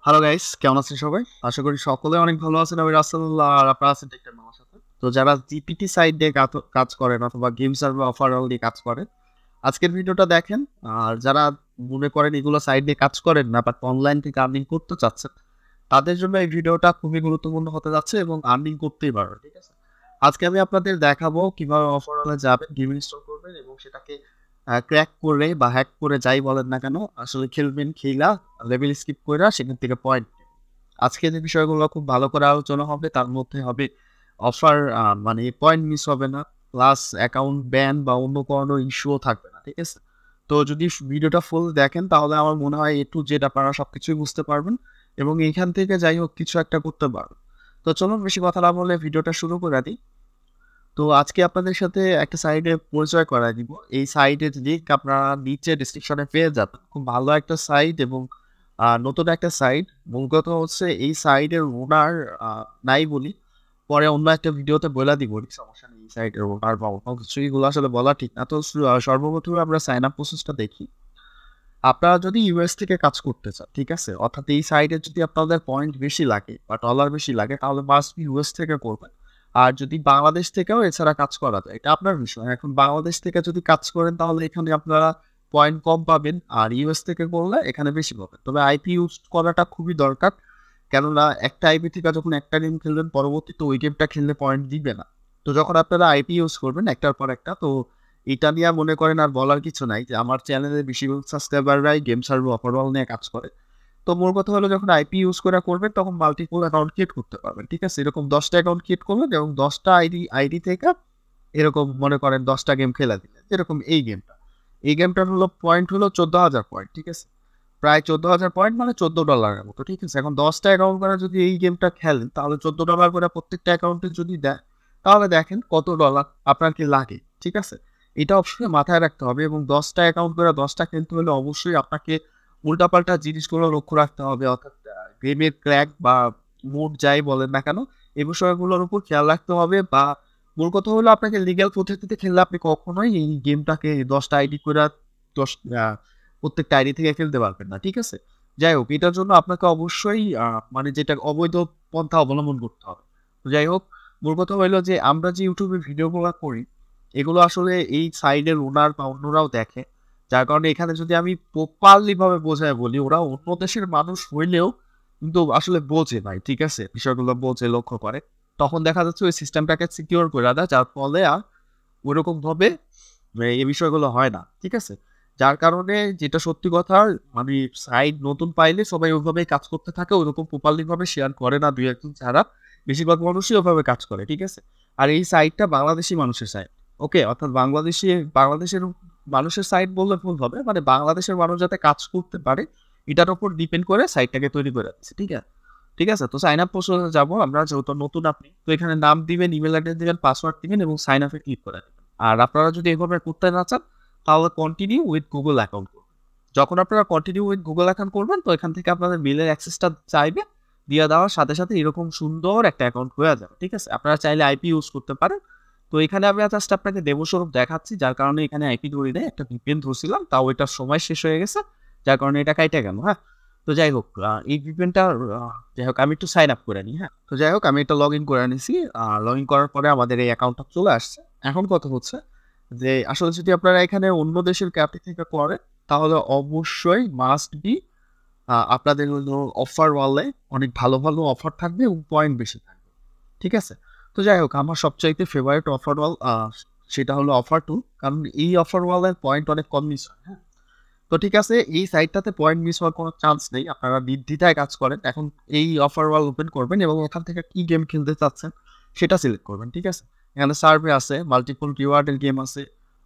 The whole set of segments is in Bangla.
হ্যালো গাইস, কেমন আছেন সবাই? আশা করি সকলে অনেক ভালো আছেন। আমি রাসেলুল্লাহ আর আপনারা আছেন টেকটাইম আমার সাথে। তো যারা জিপিটি সাইড দিয়ে কাজ করেন অথবা গেম সার্ভার অফারঅল দিয়ে কাজ করেন, আজকের ভিডিওটা দেখেন। আর যারা মনে করেন এগুলো সাইড দিয়ে কাজ করেন না বাট অনলাইন থেকে আর্নিং করতে চাচ্ছেন, তাদের জন্য এই ভিডিওটা খুবই গুরুত্বপূর্ণ হতে যাচ্ছে এবং আর্নিং করতেই পারবেন, ঠিক আছে? আজকে আমি আপনাদের দেখাবো কিভাবে অফারঅলে যাবেন, গেম ইনস্টল করবেন এবং সেটাকে ক্র্যাক করে বা হ্যাক করে যাই বলেন না কেন, আসলে খেলবেন, খেলা লেভেল স্কিপ কইরা সেখান থেকে পয়েন্ট। আজকে যে বিষয়গুলো খুব ভালো করে আলোচনা হবে তার মধ্যে হবে অফার, মানে পয়েন্ট মিস হবে না, প্লাস অ্যাকাউন্ট ব্যান বা অন্য কোনো ইস্যুও থাকবে না, ঠিক আছে? তো যদি ভিডিওটা ফুল দেখেন তাহলে আমার মনে হয় এ টু জেড আপনারা সব কিছুই বুঝতে পারবেন এবং এইখান থেকে যাই হোক কিছু একটা করতে পারবেন। তো চলুন বেশি কথা না বলে ভিডিওটা শুরু করে দিই। তো আজকে আপনাদের সাথে একটা সাইটে পরিচয় করায় দিব। এই সাইটের লিঙ্ক আপনারা নিচে ডেসক্রিপশনে পেয়ে যাবেন। খুব ভালো একটা সাইট এবং নতুন একটা সাইট। মূল কথা হচ্ছে এই সাইটের ওনার নাই বলি। পরে অন্য একটা ভিডিওতে বইলা দিব, সমস্যা নেই। এই সাইটের ওনার বা অন্য কিছু এগুলো আসলে বলা ঠিক না। তো সর্বপ্রথমে আমরা সাইন আপ প্রসেসটা দেখি। আপনারা যদি ইউএস থেকে কাজ করতে চান, ঠিক আছে? অর্থাৎ এই সাইটে যদি আপনাদের পয়েন্ট বেশি লাগে বা ডলার বেশি লাগে তাহলে মাস্ট বি ইউএস থেকে করবেন। আর যদি বাংলাদেশ থেকেও এছাড়া কাজ করা যায়, এটা আপনার বিষয়। এখন বাংলাদেশ থেকে যদি কাজ করেন তাহলে এখানে আপনারা পয়েন্ট কম পাবেন, আর ইউএস থেকে করলে এখানে বেশি পাবেন। তবে আইপি ইউজ করাটা খুবই দরকার, কেননা একটা আইপি থেকে যখন একটা গেম খেলবেন পরবর্তীতে ওই গেমটা খেললে পয়েন্ট দিবে না। তো যখন আপনারা আইপি ইউজ করবেন একটার পর একটা, তো এটা নিয়ে মনে করেন আর বলার কিছু নাই যে আমার চ্যানেলের বেশিরভাগ সাবস্ক্রাইবাররাই গেম সার্ভার ওভারঅল নিয়ে কাজ করে। তো মোর কথা হলো যখন আইপি ইউজ করে করবেন তখন মাল্টিপল অ্যাকাউন্ট ক্রিয়েট করতে পারবেন, ঠিক আছে? এরকম 10টা অ্যাকাউন্ট ক্রিয়েট করবেন এবং 10টা আইডি থেকে এরকম মনে করেন 10টা গেম খেলা দিলেন, যেরকম এই গেমটার হলো পয়েন্ট হলো 14,000 পয়েন্ট, ঠিক আছে? প্রায় 14,000 পয়েন্ট মানে $14 মতো, ঠিক আছে? এখন 10টা অ্যাকাউন্ট করে যদি এই গেমটা খেলেন তাহলে $14 করে প্রত্যেকটা অ্যাকাউন্টে যদি দেয় তাহলে দেখেন কত ডলার আপনার কি লাগে, ঠিক আছে? এটা অবশ্যই মাথায় রাখতে হবে এবং 10টা অ্যাকাউন্ট করে 10টা খেলতে হলে অবশ্যই আপনাকে উল্টাপাল্টা জিনিসগুলো লক্ষ্য রাখতে হবে, অর্থাৎ গেমের ক্র্যাক বা মুড যাই বলেন না কেন এই বিষয়গুলোর উপর খেয়াল রাখতে হবে। বা মূল কথা হলো আপনাকে লিগ্যাল পদ্ধতিতে খেললে আপনি কখনোই এই গেমটাকে 10টা আইডি করে 10 প্রত্যেকটা আইডি থেকে খেলতে পারবেন না, ঠিক আছে? যাই হোক, এটার জন্য আপনাকে অবশ্যই মানে যেটা অবৈধ পন্থা অবলম্বন করতে হবে। তো যাই হোক, মূল কথা হইলো যে আমরা যে ইউটিউবে ভিডিওগুলো করি এগুলো আসলে এই সাইডের ওনার বা অন্যরাও দেখে, যার কারণে এখানে যদি আমি প্রপারলি ভাবে বোঝায় বলি, ওরা অন্য দেশের মানুষ হইলেও কিন্তু আসলে বোঝে ভাই, ঠিক আছে? বিষয়গুলো বোঝে, লক্ষ্য করে। তখন দেখা যাচ্ছে ওই সিস্টেমটাকে সিকিউর করে দেয়, যার ফলে আর ওইরকম ভাবে এই বিষয়গুলো হয় না, ঠিক আছে? যার কারণে যেটা সত্যি কথা, মানে সাইট নতুন পাইলে সবাই ওইভাবেই কাজ করতে থাকে, ওইরকম প্রপারলি ভাবে শেয়ার করে না, দুই একজন ছাড়া। বেশিরভাগ মানুষই ওইভাবে কাজ করে, ঠিক আছে? আর এই সাইটটা বাংলাদেশি মানুষের সাইট, ওকে? অর্থাৎ বাংলাদেশের মানুষের সাইট বললে ভুল হবে, মানে বাংলাদেশের মানুষ যাতে কাজ করতে পারে এটার উপর ডিপেন্ড করে সাইটটাকে তৈরি করে দিচ্ছে, ঠিক আছে? ঠিক আছে, তো সাইন আপ প্রসেসে যাবো আমরা। যেহেতু নতুন আপনি, তো এখানে নাম দিবেন, ইমেল অ্যাড্রেস দিবেন, পাসওয়ার্ড দিবেন এবং সাইন আপে ক্লিক করে দিবেন। আর আপনারা যদি এভাবে করতে না চান তাহলে কন্টিনিউ উইথ গুগল অ্যাকাউন্ট করবেন। যখন আপনারা কন্টিনিউ উইথ গুগল অ্যাকাউন্ট করবেন তো এখান থেকে আপনাদের মেলের অ্যাক্সেসটা চাইবে, দিয়ে দেওয়ার সাথে সাথে এরকম সুন্দর একটা অ্যাকাউন্ট হয়ে যাবে, ঠিক আছে? আপনারা চাইলে আইপি ইউজ করতে পারেন। তো এখানে আমি জাস্ট আপনাকে ডেমোস্বরূপ দেখাচ্ছি, যার কারণে এখানে আইপি ধরে দেয়, একটা ভিপিএন ধরছিলাম, তাও এটার সময় শেষ হয়ে গেছে, যার কারণে এটা কাইটা গেল। হ্যাঁ, তো যাই হোক, এই ভিপিএনটা যাই হোক আমি একটু সাইন আপ করে নিই। হ্যাঁ, তো যাই হোক আমি এটা লগ ইন করে নিছি। লগ ইন করার পরে আমাদের এই অ্যাকাউন্টটা চলে আসছে। এখন কথা হচ্ছে যে আসলে যদি আপনারা এখানে অন্য দেশের ক্যাপি থেকে করেন তাহলে অবশ্যই মাস্ট বি আপনাদের হলো অফার ওয়ালে অনেক ভালো ভালো অফার থাকবে এবং পয়েন্ট বেশি থাকবে, ঠিক আছে? তো যাই হোক, আমার সবচাইতে ফেভারিট অফার ওয়াল সেটা হলো অফার টু, কারণ এই অফার ওয়ালের পয়েন্ট অনেক কম মিস হয়। হ্যাঁ, তো ঠিক আছে, এই সাইটটাতে পয়েন্ট মিস হওয়ার কোনো চান্স নেই, আপনারা নির্দ্বিধায় কাজ করেন। এখন এই অফার ওয়াল ওপেন করবেন এবং এখান থেকে কি গেম খেলতে চাচ্ছেন সেটা সিলেক্ট করবেন, ঠিক আছে? এখানে সার্ভে আছে, মাল্টিপল রিওয়ার্ডের গেম আছে,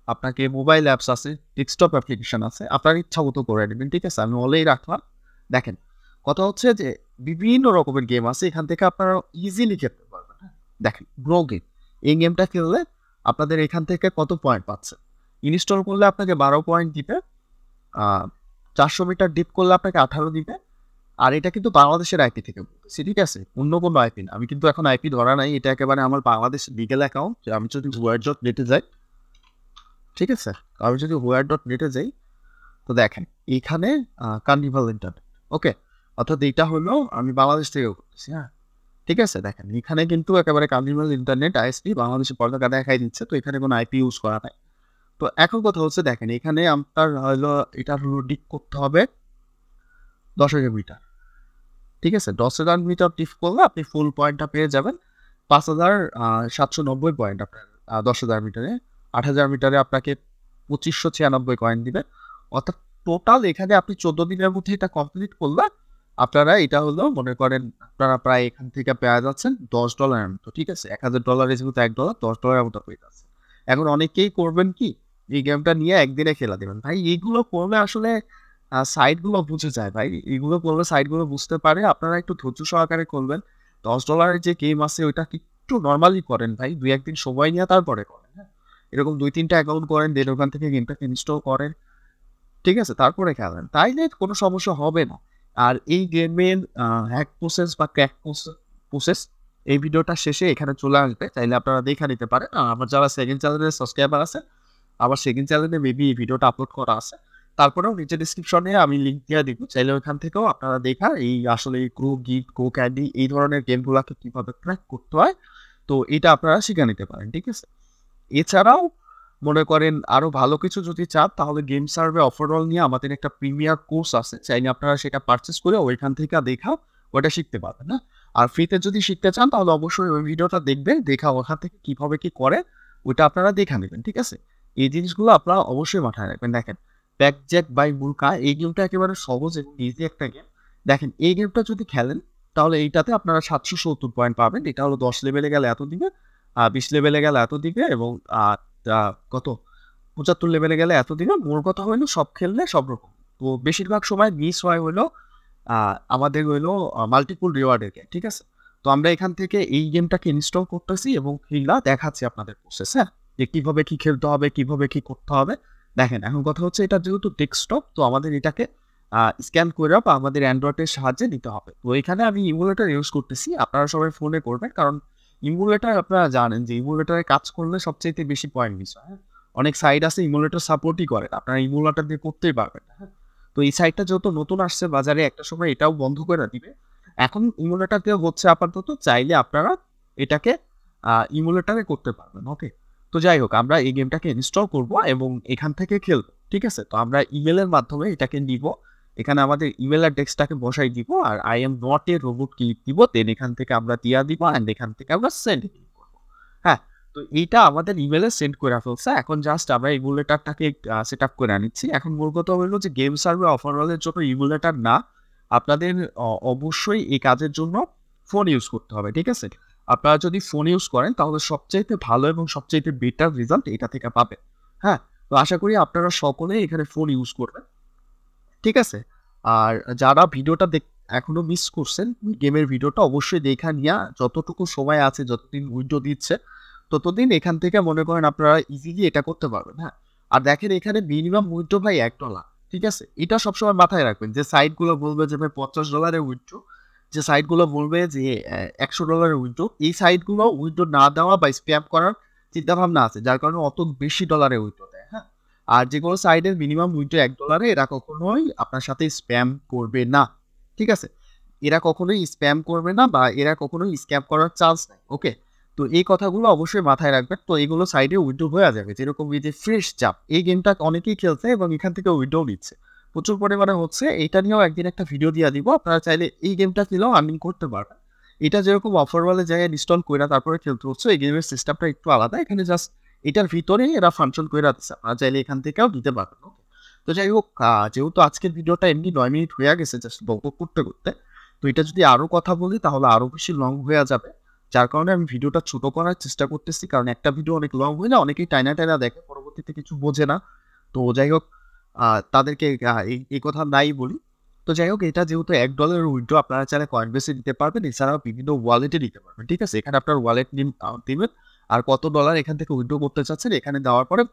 আপনাকে মোবাইল অ্যাপস আছে, ডেস্কটপ অ্যাপ্লিকেশন আছে, আপনার ইচ্ছা মতো করে নেবেন, ঠিক আছে? আমি অলরেডি রাখলাম। দেখেন, কথা হচ্ছে যে বিভিন্ন রকমের গেম আছে, এখান থেকে আপনারা ইজিলি খেলতে পারবেন। হ্যাঁ, দেখেন গ্রো গেম, এই গেমটা খেললে আপনাদের এখান থেকে কত পয়েন্ট পাচ্ছে। ইনস্টল করলে আপনাকে 12 পয়েন্ট দিবে, 400 মিটার ডিপ করলে আপনাকে 18 দিবে। আর এটা কিন্তু বাংলাদেশের আইপি থেকে বলতেছি, ঠিক আছে? অন্য কোনো আইপি না। আমি কিন্তু এখন আইপি ধরা নাই, এটা একেবারে আমার বাংলাদেশ লিগেল অ্যাকাউন্ট। আমি যদি হোয়ার.নেটে যাই, ঠিক আছে? আমি যদি হোয়ার.নেটে যাই তো দেখেন এখানে কার্নিভাল ইন্টারনেট, ওকে? অর্থাৎ এটা হলো আমি বাংলাদেশ থেকে করতেছি। হ্যাঁ, ঠিক আছে? দেখেন এখানে কিন্তু একেবারে কামরুল ইন্টারনেট আইএসপি বাংলাদেশের পতাকা দেখাই দিচ্ছে। তো এখানে কোনো আইপি ইউজ করা নাই। তো এখন কথা হচ্ছে দেখেন এখানে আপনার হলো এটা হলো ডিক করতে হবে 10,000 মিটার। ঠিক আছে? 10,000 মিটার ডিপ করলে আপনি ফুল পয়েন্টটা পেয়ে যাবেন 5,790 পয়েন্ট আপনার 10,000 মিটারে। 8,000 মিটারে আপনাকে 2,596 কয়েন দিবে। অর্থাৎ টোটাল এখানে আপনি 14 দিনের মধ্যে এটা কমপ্লিট করলে আপনারা এটা হলো মনে করেন আপনারা প্রায় এখান থেকে পেয়ে যাচ্ছেন $10 এর মতো। ঠিক আছে? $1,000 যেহেতু $1 $10 এর মতো পেয়ে যাচ্ছে। এখন অনেকেই করবেন কি এই গেমটা নিয়ে একদিনে খেলা দিবেন। ভাই এইগুলো করলে আসলে সাইটগুলো বুঝে যায় ভাই। এগুলো করলে সাইটগুলো বুঝতে পারে। আপনারা একটু ধৈর্য সহকারে করবেন। $10 এর যে গেম আছে ওইটা একটু নরমালি করেন ভাই। ২-১ দিন সময় নিয়ে তারপরে করেন। হ্যাঁ? এরকম ২-৩ টা অ্যাকাউন্ট করেন, দেন ওখান থেকে গেমটাকে ইনস্টল করেন। ঠিক আছে? তারপরে খেলেন। তাইলে কোনো সমস্যা হবে না। আর এই গেমের হ্যাক প্রসেস বা ক্র্যাক প্রসেস এই ভিডিওটা শেষে এখানে চলে আসবে। চাইলে আপনারা দেখে নিতে পারেন। আর আমার যারা সেকেন্ড চ্যানেলের সাবস্ক্রাইবার আছে, আমার সেকেন্ড চ্যানেলে মেবি এই ভিডিওটা আপলোড করা আছে। তারপরেও নিচে ডেসক্রিপশনে আমি লিঙ্ক দিয়ে দিব। চাইলে ওইখান থেকেও আপনারা দেখা এই আসলে ক্রো, গিগ, গো ক্যান্ডি এই ধরনের গেমগুলাকে কিভাবে ক্র্যাক করতে হয়, তো এটা আপনারা শিখে নিতে পারেন। ঠিক আছে? এছাড়াও মনে করেন আরো ভালো কিছু যদি চান তাহলে গেম সার্ভে ওভারঅল নিয়ে আমাদের একটা প্রিমিয়ার কোর্স আছে। চাইলে আপনারা সেটা পারচেজ করে ওইখান থেকে দেখা ওটা শিখতে পারবেন। না? আর ফ্রিতে যদি শিখতে চান তাহলে অবশ্যই ওই ভিডিওটা দেখবেন। দেখা ওখান থেকে কিভাবে কি করে ওইটা আপনারা দেখে নেবেন। ঠিক আছে? এই জিনিসগুলো আপনারা অবশ্যই মাথায় রাখবেন। দেখেন ব্ল্যাকজ্যাক বাই মুরকা এই গেমটা একেবারে সহজ এবং ইজি একটা গেম। দেখেন এই গেমটা যদি খেলেন তাহলে এইটাতে আপনারা 770 পয়েন্ট পাবেন। এটা হলো 10 লেভেলে গেলে এত দিবে, 20 লেভেলে গেলে এত দিবে এবং কত 75 লেভেলে গেলে এত দিবে। মোর কথা হইলো সব খেললে সব রকম। তো বেশিরভাগ সময় মিস হয় হইলো আমাদের হইলো মাল্টিপল রিওয়ার্ডের গেম। ঠিক আছে? তো আমরা এখান থেকে এই গেমটাকে ইনস্টল করতেছি এবং খেলা দেখাচ্ছি আপনাদের প্রসেস। হ্যাঁ? যে কিভাবে কি খেলতে হবে, কিভাবে কি করতে হবে। দেখেন এখন কথা হচ্ছে এটা যেহেতু ডেস্কটপ তো আমাদের এটাকে স্ক্যান করে বা আমাদের অ্যান্ড্রয়েডের সাহায্যে নিতে হবে। তো এখানে আমি ইমুলেটর ইউজ করতেছি। আপনারা সবাই ফোনে করবেন কারণ ইমুলেটর আপনারা জানেন যে ইমুলেটরে কাজ করলে সবচাইতে বেশি পয়েন্ট মিস হয়। হ্যাঁ? অনেক সাইট আছে ইমুলেটর সাপোর্টই করে না। আপনারা ইমুলেটর দিয়ে করতেই পারবেন না। হ্যাঁ? তো এই সাইটটা যেহেতু নতুন আসছে বাজারে একটা সময় এটাও বন্ধ করে দিবে। এখন ইমুলেটর দিয়ে হচ্ছে আপাতত, চাইলে আপনারা এটাকে ইমুলেটরে করতে পারবেন। ওকে? তো যাই হোক আমরা এই গেমটাকে ইনস্টল করব এবং এখান থেকে খেলবো। ঠিক আছে? তো আমরা ইমেলের মাধ্যমে এটাকে নিব। এখানে আমাদের ইমেল অ্যাড্রেসটাকে বসাই দিব আর I am not a robot click দিব। দেন এখান থেকে আমরা দিয়া দিব অ্যান্ড এখান থেকে আমরা সেন্ড ক্লিক করব। হ্যাঁ? তো এইটা আমাদের ইমেলে সেন্ড করে ফেলছে। এখন জাস্ট আমরা ইমুলেটরটাকে সেট আপ করে নিচ্ছি। এখন মূল কথা হলো যে গেম সার্ভার ওভারঅলের জন্য ইমুলেটর না, আপনাদের অবশ্যই এই কাজের জন্য ফোন ইউজ করতে হবে। ঠিক আছে? আপনারা যদি ফোন ইউজ করেন তাহলে সবচাইতে ভালো এবং সবচাইতে বেটার রেজাল্ট এটা থেকে পাবেন। হ্যাঁ? তো আশা করি আপনারা সকলেই এখানে ফোন ইউজ করবেন। ঠিক আছে? আর যারা ভিডিওটা এখনো মিস করছেন, গেমের ভিডিওটা অবশ্যই দেখা নিয়া যতটুকু সময় আছে, যতদিন উইন্ডো দিচ্ছে, ততদিন এখান থেকে মনে করেন আপনারা ইজিলি এটা করতে পারবেন। হ্যাঁ? আর দেখেন এখানে মিনিমাম উইন্ডো ভাই $1। ঠিক আছে? এটা সবসময় মাথায় রাখবেন যে সাইটগুলো বলবে যে ভাই $50 এর উইন্ডো, যে সাইটগুলো বলবে যে $100 এর উইন্ডো, এই সাইটগুলো উইন্ডো না দেওয়া বা স্প্যাম করার চিন্তাভাবনা আছে। যার কারণে অত বেশি ডলারে উইন্ডো দেয়। হ্যাঁ? আর যেগুলো সাইডের মিনিমাম উইন্ডো $1 এরা কখনোই আপনার সাথে স্প্যাম করবে না। ঠিক আছে? এরা কখনোই স্প্যাম করবে না বা এরা কখনোই স্ক্যাম করার চান্স নাই। ওকে? তো এই কথাগুলো অবশ্যই মাথায় রাখবেন। তো এগুলো সাইডে উইন্ডো হয়ে যাবে। যেরকম এই যে ফ্রেশ জাপ এই গেমটা অনেকেই খেলছে এবং এখান থেকে উইন্ডো নিচ্ছে। প্রচুর পরিমাণে হচ্ছে। এটা নিয়েও একদিন একটা ভিডিও দিয়ে দিব। আপনারা চাইলে এই গেমটা খেলেও আর্নিং করতে পারবেন। এটা যেরকম অফারওয়ালে জায়গায় ইনস্টল কইরা তারপরে খেলতে হচ্ছে, এই গেমের সিস্টেমটা একটু আলাদা। এখানে জাস্ট এটার ভিতরেই এরা ফাংশন করে দিচ্ছে। আপনারা চাইলে এখান থেকেও দিতে পারবেন। ওকে? তো যাই হোক যেহেতু আজকের ভিডিওটা এমনি 9 মিনিট হয়ে গেছে জাস্ট বক করতে করতে। তো এটা যদি আরো কথা বলি তাহলে আরো বেশি লং হয়ে যাবে। যার কারণে আমি ভিডিওটা ছোট করার চেষ্টা করতেছি। কারণ একটা ভিডিও অনেক লং হলে অনেকেই টাইনা দেখে, পরবর্তীতে কিছু বোঝে না। তো যাই হোক তাদেরকে এই কথা নাই বলি। তো যাই হোক এটা যেহেতু $1 এর উইথড্র আপনারা চাইলে কয়েনবেসে দিতে পারবেন। এছাড়াও বিভিন্ন ওয়ালেটে দিতে পারবেন। ঠিক আছে? এখানে আপনার ওয়ালেট নেম দিবেন আর কত ডলার এখান থেকে উইথড্র করতে চাচ্ছেন এখানে দেওয়ার পরে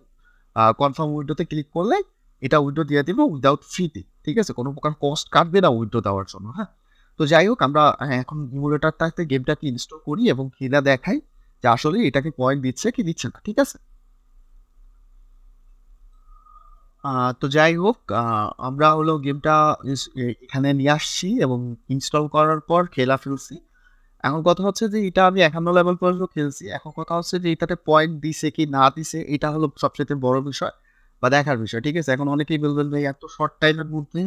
কনফার্ম উইথড্রতে ক্লিক করলে এটা উইথড্র দিয়ে দিব উইদাউট ফিতে। ঠিক আছে? কোনো প্রকার কস্ট কাটবে না উইথড্র দেওয়ার জন্য। হ্যাঁ? তো যাই হোক আমরা এখন ইমুলেটরটাতে গেমটাকে ইনস্টল করি এবং খেলা দেখাই যে আসলে এটাকে পয়েন্ট দিচ্ছে কি দিচ্ছে না। ঠিক আছে? তো যাই হোক, আমরা হলো গেমটা এখানে নিয়ে আসছি এবং ইনস্টল করার পর খেলা ফেলছি। এখন কথা হচ্ছে যে এটা আমি ৫১ লেভেল পর্যন্ত খেলছি। এখন কথা হচ্ছে যে এটাতে পয়েন্ট দিছে কি না দিছে এটা হলো সবচাইতে বড় বিষয় বা দেখার বিষয়। ঠিক আছে? এখন অনেকেই বলবেন ভাই এত শর্ট টাইমের মধ্যে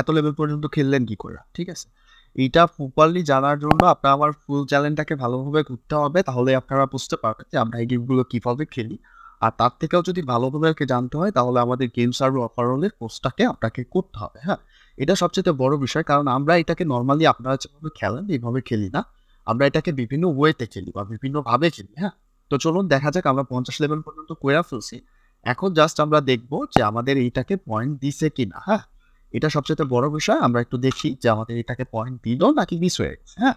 এত লেভেল পর্যন্ত খেললেন কি করে? ঠিক আছে? এইটা প্রপারলি জানার জন্য আপনার আমার ফুল চ্যানেলটাকে ভালোভাবে ঘুরতে হবে। তাহলে আপনারা বুঝতে পারবেন যে আমরা এই গেমগুলো কিভাবে খেলি। আর তার থেকেও যদি ভালোভাবে আরকি জানতে হয় তাহলে আমাদের গেম সার্ভার অফারলের কোর্সটাকে আপনাকে করতে হবে, হ্যাঁ? এটা সবচাইতে বড় বিষয়। কারণ আমরা এটাকে নরমালি আপনারা যেভাবে খেলেন এভাবে খেলি না। আমরা এটাকে বিভিন্ন ওয়েতে খেলি বা বিভিন্নভাবে খেলি, হ্যাঁ? তো চলুন দেখা যাক আমরা ৫০ লেভেল পর্যন্ত কইরা ফেলছি। এখন জাস্ট আমরা দেখব যে আমাদের এইটাকে পয়েন্ট দিছে কিনা, হ্যাঁ? এটা সবচাইতে বড় বিষয়। আমরা একটু দেখি যে আমাদের এটাকে পয়েন্ট দিল নাকি মিস হয়ে গেছে, হ্যাঁ?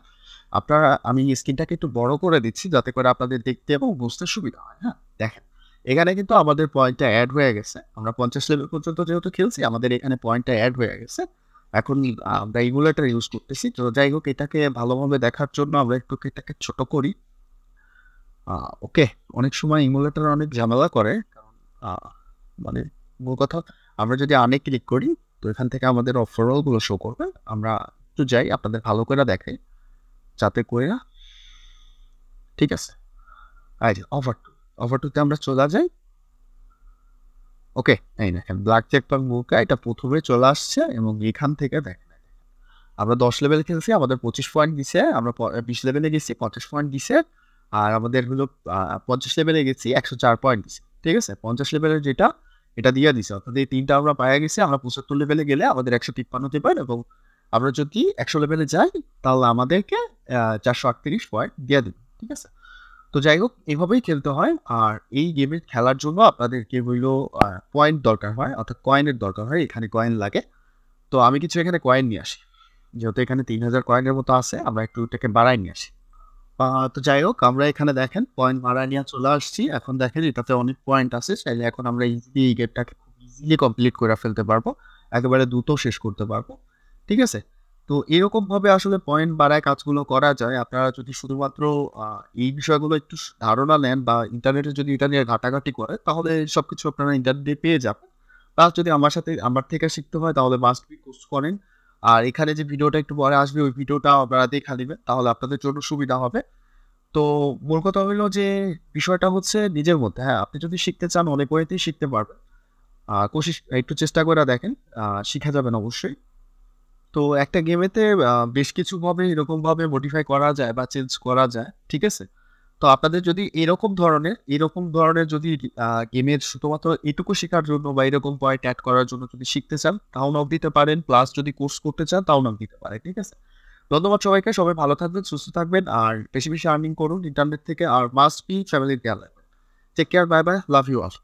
আমি স্ক্রিনটাকে একটু বড় করে দিচ্ছি যাতে করে আপনাদের দেখতে এবং বুঝতে সুবিধা হয়, হ্যাঁ? দেখেন, এখানে কিন্তু আমাদের পয়েন্টটা এড হয়ে গেছে। আমরা ৫০ লেভেল পর্যন্ত যেহেতু খেলছি আমাদের এখানে পয়েন্টটা এড হয়ে গেছে। এখন আমরা ইমুলেটর ইউজ করতেছি। তো যাই হোক এটাকে ভালোভাবে দেখার জন্য আমরা একটু এটাকে ছোট করি। ওকে, অনেক সময় ইমুলেটর অনেক ঝামেলা করে। কারণ আ মানে মূল কথা আমরা যদি আনে ক্লিক করি তো এখান থেকে আমাদের ওভারঅল গুলো শো করবে। আমরা একটু যাই আপনাদের ভালো করে দেখাই। যাতে কইরা ঠিক আছে। এই যে ওভার 2 তে আমরা চলে যাই। ওকে, এই দেখেন ব্ল্যাক চেক পাক মুকা এটা ১ম এ চলে আসছে এবং এখান থেকে দেখেন আমরা ১০ লেভেল খেলছি আমাদের ২৫ পয়েন্ট দিছে। আমরা ২০ লেভেলে গেছি ৫০ পয়েন্ট দিছে। আর আমাদের হলো ৫০ লেভেলে গেছি ১০৪ পয়েন্ট দিছে। ঠিক আছে? ৫০ লেভেলের যেটা এটা দিয়া দিছে। অর্থাৎ এই ৩ টা আমরা পাইয়া গেছি। আমরা ৭৫ লেভেলে গেলে আমাদের ১৫৩ দিবেন এবং আমরা যদি ১০০ লেভেলে যাই তাহলে আমাদেরকে ৪৩৮ পয়েন্ট দিয়া দিবে। ঠিক আছে? তো যাই হোক এভাবেই খেলতে হয়। আর এই গেমে খেলার জন্য আপনাদেরকে হইলো পয়েন্ট দরকার হয় অর্থাৎ কয়েনের দরকার হয়। এখানে কয়েন লাগে। তো আমি কিছু এখানে কয়েন নিয়ে আসি। যেহেতু এখানে ৩,০০০ কয়েনের মতো আছে, আমরা একটু এটাকে বাড়ায় নিয়ে আসি। তো যাই হোক আমরা এখানে দেখেন পয়েন্ট বাড়ায় নিয়ে চলে আসছি। এখন দেখেন এটাতে অনেক পয়েন্ট আছে। চাইলে এখন আমরা ইজিলি এই গেমটাকে খুব ইজিলি কমপ্লিট করে ফেলতে পারবো। একেবারে দ্রুত শেষ করতে পারবো। ঠিক আছে? তো এরকমভাবে আসলে পয়েন্ট বাড়ায় কাজগুলো করা যায়। আপনারা যদি শুধুমাত্র আ এই বিষয়গুলো একটু ধারণা নেন বা ইন্টারনেটে যদি এটা নিয়ে ঘাটাঘাটি করেন, তাহলে সবকিছু আপনারা ইন্টারনেটে পেয়ে যাবেন। প্লাস যদি আমার থেকে শিখতে হয় তাহলে মাস্ট বি কোর্স করেন। আর এখানে যে ভিডিওটা একটু পরে আসবে ওই ভিডিওটা আপনারা দেখা নিবেন। তাহলে আপনাদের জন্য সুবিধা হবে। তো মূল কথা হইলো যে বিষয়টা হচ্ছে নিজের মধ্যে। হ্যাঁ, আপনি যদি শিখতে চান অনেক ওয়েতেই শিখতে পারবেন। একটু চেষ্টা করে দেখেন। শিখা যাবেন অবশ্যই। তো একটা গেমেতে বেশ কিছুভাবে এরকমভাবে মডিফাই করা যায় বা চেঞ্জ করা যায়। ঠিক আছে? তো আপনাদের যদি এরকম ধরনের যদি গেমের শুধুমাত্র এটুকু শেখার জন্য বা এরকম পয়েন্ট এড করার জন্য যদি শিখতে চান, তাও নক দিতে পারেন। প্লাস যদি কোর্স করতে চান, তাও নক দিতে পারেন। ঠিক আছে? ধন্যবাদ সবাইকে। সবাই ভালো থাকবেন, সুস্থ থাকবেন। আর বেশি, বেশি আর্নিং করুন ইন্টারনেট থেকে। আর মাস্ট বি ফ্যামিলির খেয়াল রাখবেন। Take care, bye, bye. Love you all.